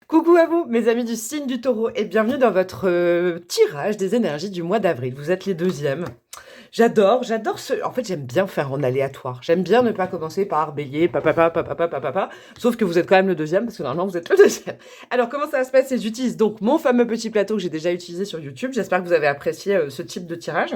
Coucou à vous, mes amis du signe du taureau, et bienvenue dans votre tirage des énergies du mois d'avril. Vous êtes les deuxièmes. J'adore ce... En fait, j'aime bien faire en aléatoire. J'aime bien ne pas commencer par bélier, papa, sauf que vous êtes quand même le deuxième, parce que normalement, vous êtes le deuxième. Alors, comment ça va se passer? J'utilise donc mon fameux petit plateau que j'ai déjà utilisé sur YouTube. J'espère que vous avez apprécié ce type de tirage.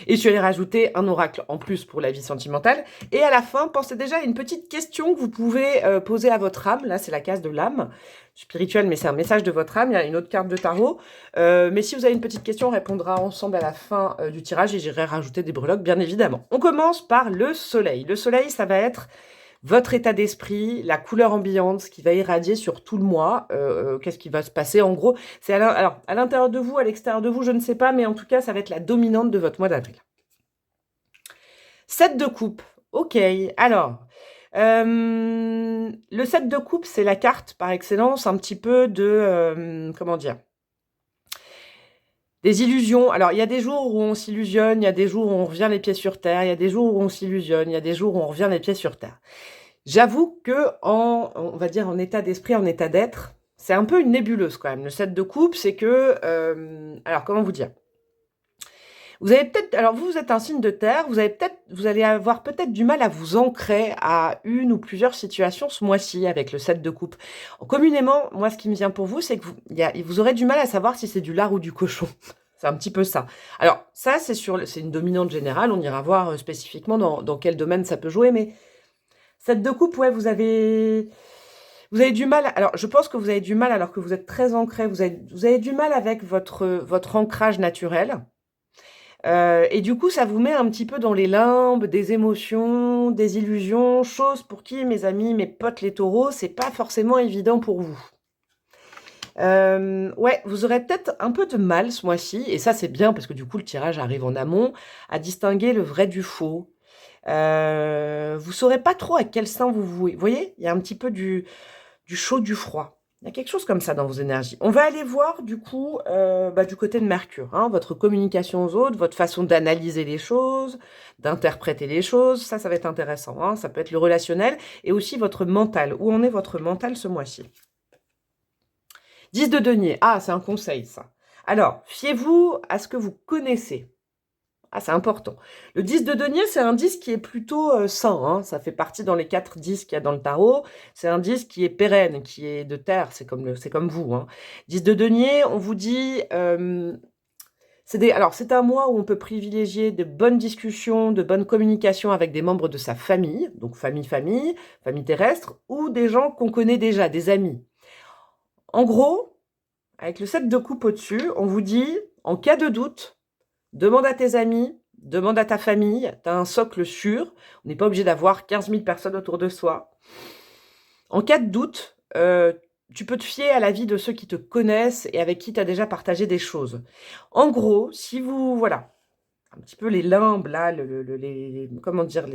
Et je suis allée rajouter un oracle en plus pour la vie sentimentale. Et à la fin, pensez déjà à une petite question que vous pouvez poser à votre âme. Là, c'est la case de l'âme spirituelle, mais c'est un message de votre âme. Il y a une autre carte de tarot. Mais si vous avez une petite question, on répondra ensemble à la fin du tirage et j'irai rajouter des breloques, bien évidemment. On commence par le soleil. Le soleil, ça va être votre état d'esprit, la couleur ambiante, ce qui va irradier sur tout le mois. Qu'est-ce qui va se passer? En gros, c'est alors à l'intérieur de vous, à l'extérieur de vous, je ne sais pas, mais en tout cas, ça va être la dominante de votre mois d'avril. 7 de coupe. Ok, alors, le 7 de coupe, c'est la carte par excellence, un petit peu de, comment dire, des illusions. Alors, il y a des jours où on s'illusionne, il y a des jours où on revient les pieds sur terre, il y a des jours où on s'illusionne, il y a des jours où on revient les pieds sur terre. J'avoue que on va dire en état d'esprit, en état d'être, c'est un peu une nébuleuse quand même. Le 7 de coupe, c'est que, alors comment vous dire? Vous avez peut-être, alors vous êtes un signe de terre, vous allez avoir peut-être du mal à vous ancrer à une ou plusieurs situations ce mois-ci avec le 7 de coupe. Communément, moi, ce qui me vient pour vous, c'est que vous aurez du mal à savoir si c'est du lard ou du cochon. C'est un petit peu ça. Alors, ça, c'est une dominante générale. On ira voir spécifiquement dans quel domaine ça peut jouer. Mais 7 de coupe, ouais, vous avez du mal. Alors, je pense que vous avez du mal alors que vous êtes très ancré. Vous avez du mal avec votre ancrage naturel. Et du coup, ça vous met un petit peu dans les limbes, des émotions, des illusions, choses pour qui, mes amis, mes potes les taureaux, c'est pas forcément évident pour vous. Ouais, vous aurez peut-être un peu de mal ce mois-ci, et ça c'est bien parce que du coup le tirage arrive en amont, à distinguer le vrai du faux. Vous saurez pas trop à quel sein vous vouez. Vous voyez, il y a un petit peu du chaud, du froid. Il y a quelque chose comme ça dans vos énergies. On va aller voir du coup du côté de Mercure, hein, votre communication aux autres, votre façon d'analyser les choses, d'interpréter les choses. Ça va être intéressant. Hein. Ça peut être le relationnel et aussi votre mental. Où en est votre mental ce mois-ci? 10 de denier. Ah, c'est un conseil ça. Alors, fiez-vous à ce que vous connaissez. Ah, c'est important. Le 10 de denier, c'est un 10 qui est plutôt sain. Hein. Ça fait partie dans les 4 10 qu'il y a dans le tarot. C'est un 10 qui est pérenne, qui est de terre. C'est comme vous. Hein. 10 de denier, on vous dit... alors, c'est un mois où on peut privilégier de bonnes discussions, de bonnes communications avec des membres de sa famille. Donc, famille terrestre, ou des gens qu'on connaît déjà, des amis. En gros, avec le 7 de coupe au-dessus, on vous dit, en cas de doute... Demande à tes amis, demande à ta famille, tu as un socle sûr. On n'est pas obligé d'avoir 15 000 personnes autour de soi. En cas de doute, tu peux te fier à l'avis de ceux qui te connaissent et avec qui tu as déjà partagé des choses. En gros, si vous, voilà, un petit peu les limbes, là, comment dire,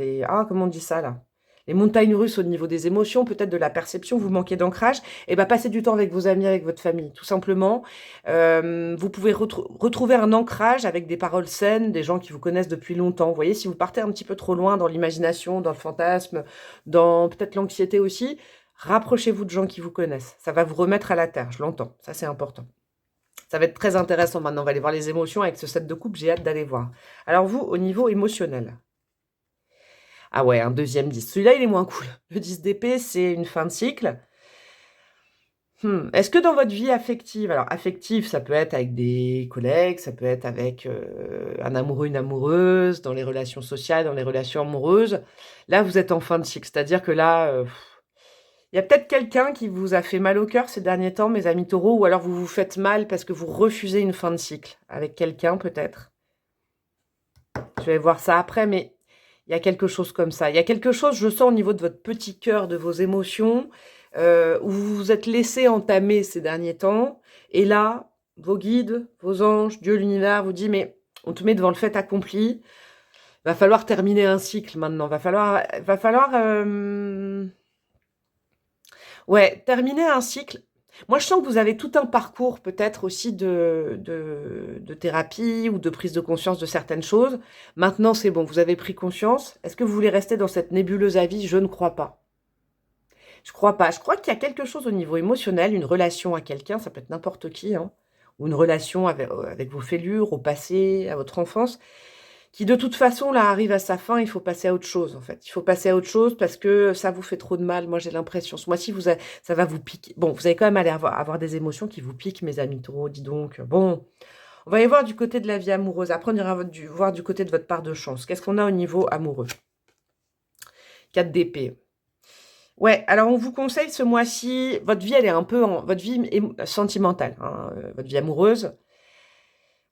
comment on dit ça, là? Les montagnes russes au niveau des émotions, peut-être de la perception, vous manquez d'ancrage, et ben passez du temps avec vos amis, avec votre famille, tout simplement. Vous pouvez retrouver un ancrage avec des paroles saines, des gens qui vous connaissent depuis longtemps. Vous voyez, si vous partez un petit peu trop loin dans l'imagination, dans le fantasme, dans peut-être l'anxiété aussi, rapprochez-vous de gens qui vous connaissent. Ça va vous remettre à la terre, je l'entends. Ça, c'est important. Ça va être très intéressant maintenant. On va aller voir les émotions avec ce 7 de coupe. J'ai hâte d'aller voir. Alors vous, au niveau émotionnel. Ah ouais, un deuxième 10. Celui-là, il est moins cool. Le 10 d'épée, c'est une fin de cycle. Est-ce que dans votre vie affective, alors affective, ça peut être avec des collègues, ça peut être avec un amoureux, une amoureuse, dans les relations sociales, dans les relations amoureuses, là, vous êtes en fin de cycle. C'est-à-dire que là, il y a peut-être quelqu'un qui vous a fait mal au cœur ces derniers temps, mes amis taureaux, ou alors vous vous faites mal parce que vous refusez une fin de cycle avec quelqu'un, peut-être. Je vais voir ça après, mais il y a quelque chose comme ça. Il y a quelque chose, je sens, au niveau de votre petit cœur, de vos émotions, où vous vous êtes laissé entamer ces derniers temps. Et là, vos guides, vos anges, Dieu, l'univers vous dit, mais on te met devant le fait accompli. Va falloir terminer un cycle maintenant. Va falloir ouais, terminer un cycle. Moi, je sens que vous avez tout un parcours peut-être aussi de thérapie ou de prise de conscience de certaines choses. Maintenant, c'est bon, vous avez pris conscience. Est-ce que vous voulez rester dans cette nébuleuse à vie? Je ne crois pas. Je crois pas. Je crois qu'il y a quelque chose au niveau émotionnel, une relation à quelqu'un, ça peut être n'importe qui, hein, ou une relation avec vos fêlures, au passé, à votre enfance, qui de toute façon, là, arrive à sa fin, il faut passer à autre chose, en fait. Il faut passer à autre chose parce que ça vous fait trop de mal, moi j'ai l'impression. Ce mois-ci, ça va vous piquer. Bon, vous avez quand même avoir des émotions qui vous piquent, mes amis taureaux, dis donc. Bon, on va y voir du côté de la vie amoureuse. Après, on ira voir du côté de votre part de chance. Qu'est-ce qu'on a au niveau amoureux? 4 d'épée. Ouais, alors on vous conseille ce mois-ci, votre vie, elle est un peu votre vie sentimentale, hein, votre vie amoureuse.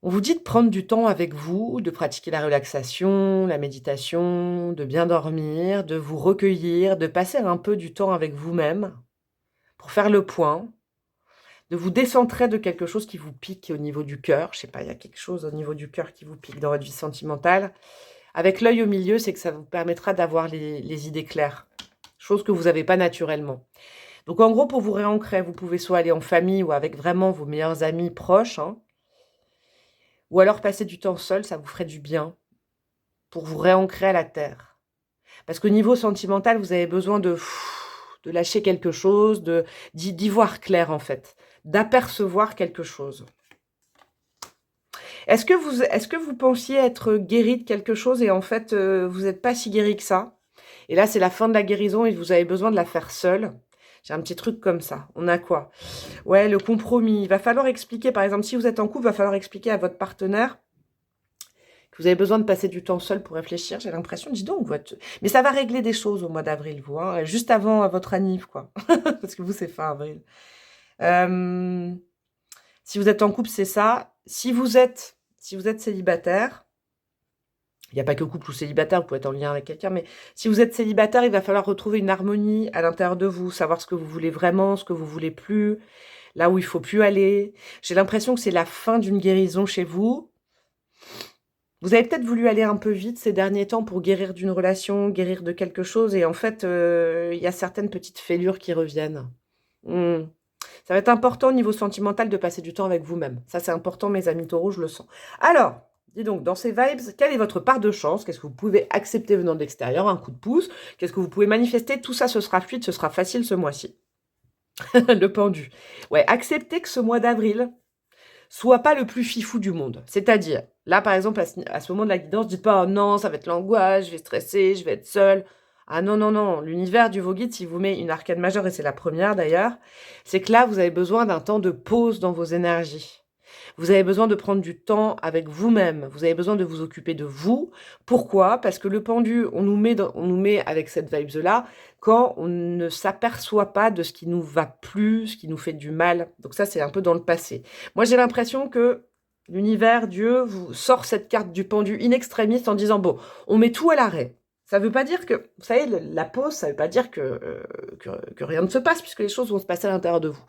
On vous dit de prendre du temps avec vous, de pratiquer la relaxation, la méditation, de bien dormir, de vous recueillir, de passer un peu du temps avec vous-même pour faire le point, de vous décentrer de quelque chose qui vous pique au niveau du cœur. Je sais pas, il y a quelque chose au niveau du cœur qui vous pique dans votre vie sentimentale. Avec l'œil au milieu, c'est que ça vous permettra d'avoir les idées claires, chose que vous n'avez pas naturellement. Donc en gros, pour vous réancrer, vous pouvez soit aller en famille ou avec vraiment vos meilleurs amis proches, hein, ou alors passer du temps seul, ça vous ferait du bien pour vous réancrer à la terre. Parce qu'au niveau sentimental, vous avez besoin de lâcher quelque chose, d'y voir clair en fait, d'apercevoir quelque chose. Est-ce que vous pensiez être guéri de quelque chose et en fait, vous n'êtes pas si guéri que ça? Et là, c'est la fin de la guérison et vous avez besoin de la faire seule. J'ai un petit truc comme ça. On a quoi? Ouais, le compromis. Il va falloir expliquer, par exemple, si vous êtes en couple, il va falloir expliquer à votre partenaire que vous avez besoin de passer du temps seul pour réfléchir. J'ai l'impression, dis donc, mais ça va régler des choses au mois d'avril, vous, hein, juste avant votre anniv, quoi. Parce que vous, c'est fin avril. Si vous êtes en couple, c'est ça. Si vous êtes célibataire, il n'y a pas que couple ou célibataire, vous pouvez être en lien avec quelqu'un, mais si vous êtes célibataire, il va falloir retrouver une harmonie à l'intérieur de vous, savoir ce que vous voulez vraiment, ce que vous voulez plus, là où il faut plus aller. J'ai l'impression que c'est la fin d'une guérison chez vous. Vous avez peut-être voulu aller un peu vite ces derniers temps pour guérir d'une relation, guérir de quelque chose, et en fait, il y a certaines petites fêlures qui reviennent. Ça va être important au niveau sentimental de passer du temps avec vous-même. Ça, c'est important, mes amis taureaux, je le sens. Alors, dis donc, dans ces vibes, quelle est votre part de chance? Qu'est-ce que vous pouvez accepter venant de l'extérieur? Un coup de pouce? Qu'est-ce que vous pouvez manifester? Tout ça, ce sera fluide, ce sera facile ce mois-ci. Le pendu. Ouais, acceptez que ce mois d'avril soit pas le plus fifou du monde. C'est-à-dire, là, par exemple, à ce moment de la guidance, dites pas « Oh non, ça va être l'angoisse, je vais stresser, je vais être seule. » Ah non, non, non. L'univers du vos guides, s'il vous met une arcane majeure, et c'est la première d'ailleurs, c'est que là, vous avez besoin d'un temps de pause dans vos énergies. Vous avez besoin de prendre du temps avec vous-même. Vous avez besoin de vous occuper de vous. Pourquoi? Parce que le pendu, on nous met avec cette vibes-là quand on ne s'aperçoit pas de ce qui nous va plus, ce qui nous fait du mal. Donc ça, c'est un peu dans le passé. Moi, j'ai l'impression que l'univers, Dieu, vous sort cette carte du pendu in extremis en disant, bon, on met tout à l'arrêt. Ça ne veut pas dire que, vous savez, la pause, ça ne veut pas dire que rien ne se passe, puisque les choses vont se passer à l'intérieur de vous.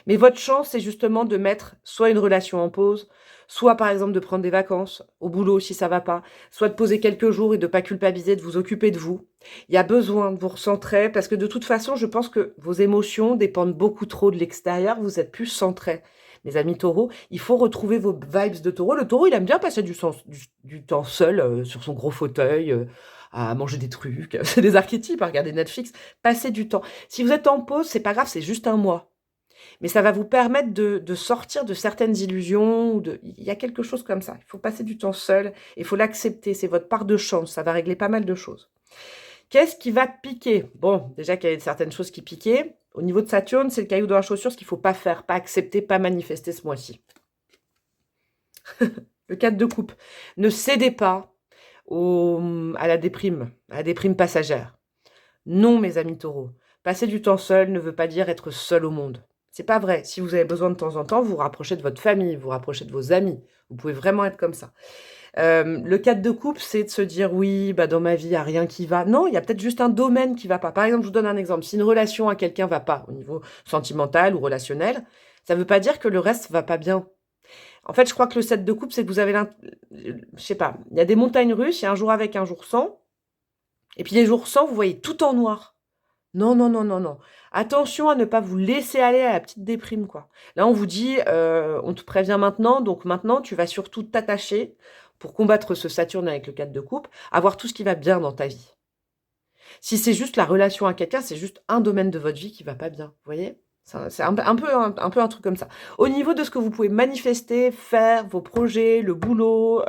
Mais votre chance, c'est justement de mettre soit une relation en pause, soit par exemple de prendre des vacances au boulot si ça va pas, soit de poser quelques jours et de pas culpabiliser, de vous occuper de vous. Il y a besoin de vous recentrer parce que de toute façon, je pense que vos émotions dépendent beaucoup trop de l'extérieur, vous êtes plus centrés. Mes amis taureaux, il faut retrouver vos vibes de taureau. Le taureau, il aime bien passer du temps seul sur son gros fauteuil, à manger des trucs. C'est des archétypes, à regarder Netflix. Passer du temps. Si vous êtes en pause, c'est pas grave, c'est juste un mois. Mais ça va vous permettre de sortir de certaines illusions. Il y a quelque chose comme ça. Il faut passer du temps seul. Il faut l'accepter. C'est votre part de chance. Ça va régler pas mal de choses. Qu'est-ce qui va piquer? Bon, déjà qu'il y a certaines choses qui piquaient. Au niveau de Saturne, c'est le caillou dans la chaussure, ce qu'il ne faut pas faire, pas accepter, pas manifester ce mois-ci. Le 4 de coupe. Ne cédez pas à la déprime passagère. Non, mes amis taureaux. Passer du temps seul ne veut pas dire être seul au monde. C'est pas vrai. Si vous avez besoin de temps en temps, vous vous rapprochez de votre famille, vous vous rapprochez de vos amis. Vous pouvez vraiment être comme ça. Le 4 de coupe, c'est de se dire, oui, bah dans ma vie, il n'y a rien qui va. Non, il y a peut-être juste un domaine qui ne va pas. Par exemple, je vous donne un exemple. Si une relation à quelqu'un ne va pas au niveau sentimental ou relationnel, ça ne veut pas dire que le reste ne va pas bien. En fait, je crois que le 7 de coupe, c'est que vous avez je sais pas, il y a des montagnes russes, il y a un jour avec, un jour sans. Et puis les jours sans, vous voyez tout en noir. Non, non, non, non, non. Attention à ne pas vous laisser aller à la petite déprime, quoi. Là, on vous dit, on te prévient maintenant, donc maintenant, tu vas surtout t'attacher pour combattre ce Saturne avec le 4 de coupe, à voir tout ce qui va bien dans ta vie. Si c'est juste la relation à quelqu'un, c'est juste un domaine de votre vie qui va pas bien, vous voyez? C'est un peu un truc comme ça. Au niveau de ce que vous pouvez manifester, faire, vos projets, le boulot,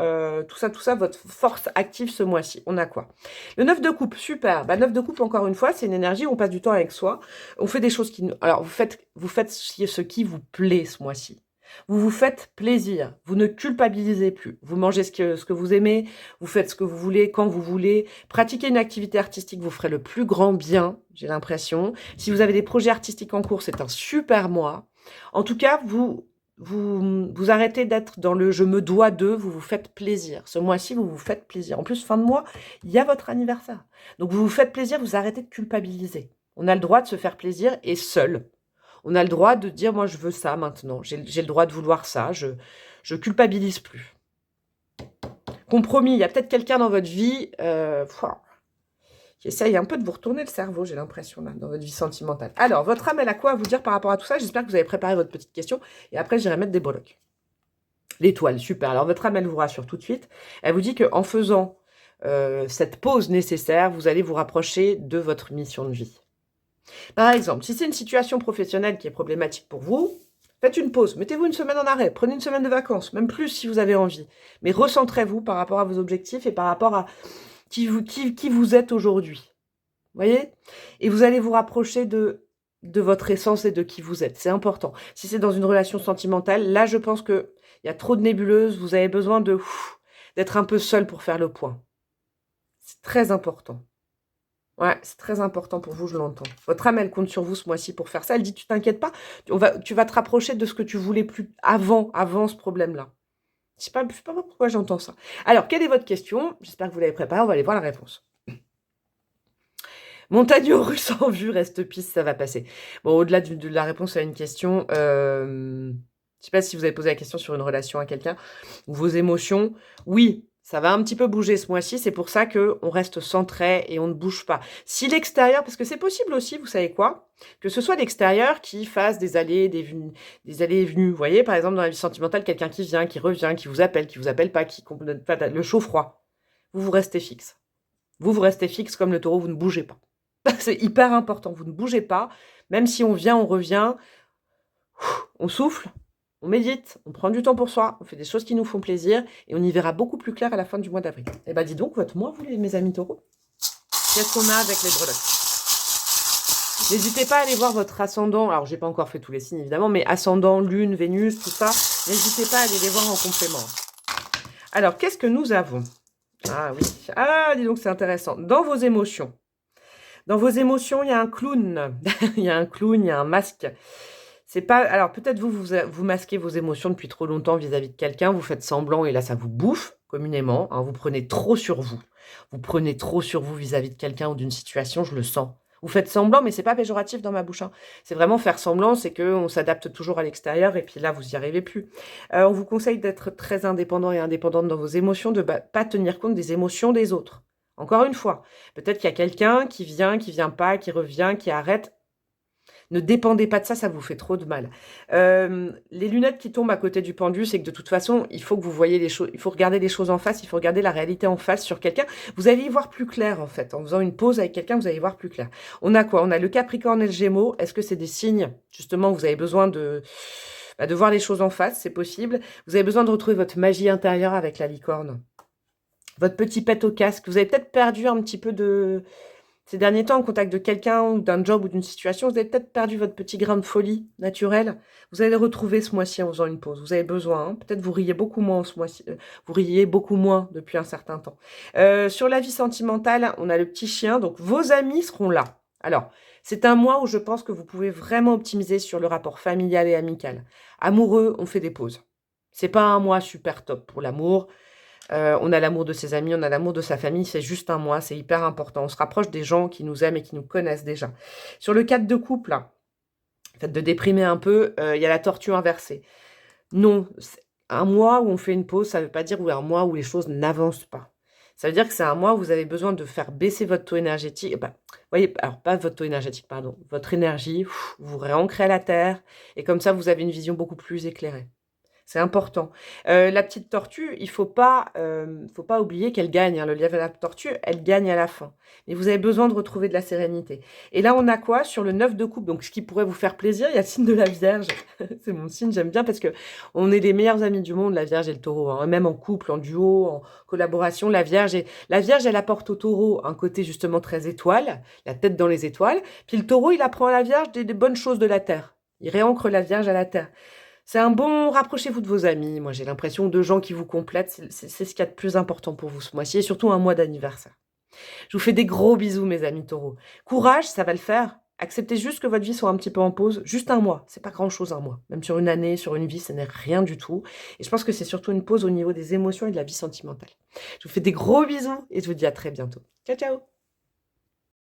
tout ça, votre force active ce mois-ci, on a quoi? Le 9 de coupe, super. Bah, 9 de coupe, encore une fois, c'est une énergie où on passe du temps avec soi. On fait des choses qui nous... Alors, vous faites ce qui vous plaît ce mois-ci. Vous vous faites plaisir. Vous ne culpabilisez plus. Vous mangez ce que vous aimez. Vous faites ce que vous voulez, quand vous voulez. Pratiquer une activité artistique vous ferait le plus grand bien, j'ai l'impression. Si vous avez des projets artistiques en cours, c'est un super mois. En tout cas, vous arrêtez d'être dans le « je me dois de », vous vous faites plaisir. Ce mois-ci, vous vous faites plaisir. En plus, fin de mois, il y a votre anniversaire. Donc, vous vous faites plaisir, vous arrêtez de culpabiliser. On a le droit de se faire plaisir et seul. On a le droit de dire « moi, je veux ça maintenant. J'ai le droit de vouloir ça. Je culpabilise plus. » Compromis, il y a peut-être quelqu'un dans votre vie qui essaye un peu de vous retourner le cerveau, j'ai l'impression, là, dans votre vie sentimentale. Alors, votre âme, elle a quoi à vous dire par rapport à tout ça? J'espère que vous avez préparé votre petite question. Et après, j'irai mettre des breloques. L'étoile, super. Alors, votre âme, elle vous rassure tout de suite. Elle vous dit qu'en faisant cette pause nécessaire, vous allez vous rapprocher de votre mission de vie. Par exemple, si c'est une situation professionnelle qui est problématique pour vous, faites une pause, mettez-vous une semaine en arrêt, prenez une semaine de vacances, même plus si vous avez envie. Mais recentrez-vous par rapport à vos objectifs et par rapport à qui vous êtes aujourd'hui. Vous voyez? Et vous allez vous rapprocher de votre essence et de qui vous êtes. C'est important. Si c'est dans une relation sentimentale, là, je pense qu'il y a trop de nébuleuses. Vous avez besoin d'être un peu seul pour faire le point. C'est très important. Ouais, c'est très important pour vous, je l'entends. Votre âme, elle compte sur vous ce mois-ci pour faire ça. Elle dit, tu t'inquiètes pas, tu vas te rapprocher de ce que tu voulais plus avant ce problème-là. Je sais pas pourquoi j'entends ça. Alors, quelle est votre question? J'espère que vous l'avez préparée, on va aller voir la réponse. Montagne russe en vue, reste piste, ça va passer. Bon, au-delà de la réponse à une question, je sais pas si vous avez posé la question sur une relation à quelqu'un, ou vos émotions. Oui, ça va un petit peu bouger ce mois-ci, c'est pour ça qu'on reste centré et on ne bouge pas. Si l'extérieur, parce que c'est possible aussi, vous savez quoi? Que ce soit l'extérieur qui fasse des allées, des allées et venues. Vous voyez, par exemple, dans la vie sentimentale, quelqu'un qui vient, qui revient, qui vous appelle pas, le chaud-froid. Vous restez fixe. Vous restez fixe comme le taureau, vous ne bougez pas. C'est hyper important, vous ne bougez pas. Même si on vient, on revient, on souffle, on médite, on prend du temps pour soi, on fait des choses qui nous font plaisir et on y verra beaucoup plus clair à la fin du mois d'avril. Eh bien, dis donc, votre mois, vous, mes amis taureaux, qu'est-ce qu'on a avec les breloques? N'hésitez pas à aller voir votre ascendant. Alors, j'ai pas encore fait tous les signes, évidemment, mais ascendant, lune, Vénus, tout ça, n'hésitez pas à aller les voir en complément. Alors, qu'est-ce que nous avons? Ah oui, dis donc, c'est intéressant. Dans vos émotions, il y a un clown. Il y a un clown, il y a un masque. C'est pas... Alors, peut-être vous masquez vos émotions depuis trop longtemps vis-à-vis de quelqu'un. Vous faites semblant et là, ça vous bouffe communément. Hein, vous prenez trop sur vous. Vous prenez trop sur vous vis-à-vis de quelqu'un ou d'une situation, je le sens. Vous faites semblant, mais c'est pas péjoratif dans ma bouche. Hein. C'est vraiment faire semblant, c'est qu'on s'adapte toujours à l'extérieur et puis là, vous n'y arrivez plus. On vous conseille d'être très indépendant et indépendante dans vos émotions, de pas tenir compte des émotions des autres. Encore une fois, peut-être qu'il y a quelqu'un qui vient pas, qui revient, qui arrête. Ne dépendez pas de ça, ça vous fait trop de mal. Les lunettes qui tombent à côté du pendu, c'est que de toute façon, il faut que vous voyez les choses, il faut regarder les choses en face, il faut regarder la réalité en face sur quelqu'un. Vous allez y voir plus clair, en fait. En faisant une pause avec quelqu'un, vous allez y voir plus clair. On a quoi? On a le Capricorne et le Gémeaux. Est-ce que c'est des signes, justement, où vous avez besoin de voir les choses en face? C'est possible. Vous avez besoin de retrouver votre magie intérieure avec la licorne. Votre petit pet au casque. Vous avez peut-être perdu un petit peu ces derniers temps, en contact de quelqu'un ou d'un job ou d'une situation, vous avez peut-être perdu votre petit grain de folie naturelle. Vous allez le retrouver ce mois-ci en faisant une pause. Vous avez besoin. Hein. Peut-être vous riez beaucoup moins ce mois-ci. Vous riez beaucoup moins depuis un certain temps. Sur la vie sentimentale, on a le petit chien. Donc, vos amis seront là. Alors, c'est un mois où je pense que vous pouvez vraiment optimiser sur le rapport familial et amical. Amoureux, on fait des pauses. C'est pas un mois super top pour l'amour. On a l'amour de ses amis, on a l'amour de sa famille, c'est juste un mois, c'est hyper important. On se rapproche des gens qui nous aiment et qui nous connaissent déjà. Sur le 4 de couple, là, le fait de déprimer un peu, il y a la tortue inversée. Non, Un mois où on fait une pause, ça ne veut pas dire un mois où les choses n'avancent pas. Ça veut dire que c'est un mois où vous avez besoin de faire baisser votre taux énergétique. Bah, voyez, alors pas votre taux énergétique, pardon, votre énergie, vous réancrez à la terre, et comme ça, vous avez une vision beaucoup plus éclairée. C'est important. La petite tortue, il faut pas oublier qu'elle gagne, hein. Le lièvre et la tortue, elle gagne à la fin. Mais vous avez besoin de retrouver de la sérénité. Et là, on a quoi? Sur le 9 de coupe, donc ce qui pourrait vous faire plaisir, il y a le signe de la Vierge. C'est mon signe, j'aime bien parce que on est les meilleurs amis du monde, la Vierge et le Taureau, hein. Même en couple, en duo, en collaboration, la Vierge, elle apporte au Taureau un côté justement très étoile, la tête dans les étoiles. Puis le Taureau, il apprend à la Vierge des bonnes choses de la terre. Il réancre la Vierge à la terre. C'est un bon rapprochez-vous de vos amis. Moi, j'ai l'impression de gens qui vous complètent. C'est ce qu'il y a de plus important pour vous ce mois-ci, et surtout un mois d'anniversaire. Je vous fais des gros bisous, mes amis taureaux. Courage, ça va le faire. Acceptez juste que votre vie soit un petit peu en pause. Juste un mois. C'est pas grand-chose un mois. Même sur une année, sur une vie, ce n'est rien du tout. Et je pense que c'est surtout une pause au niveau des émotions et de la vie sentimentale. Je vous fais des gros bisous et je vous dis à très bientôt. Ciao, ciao!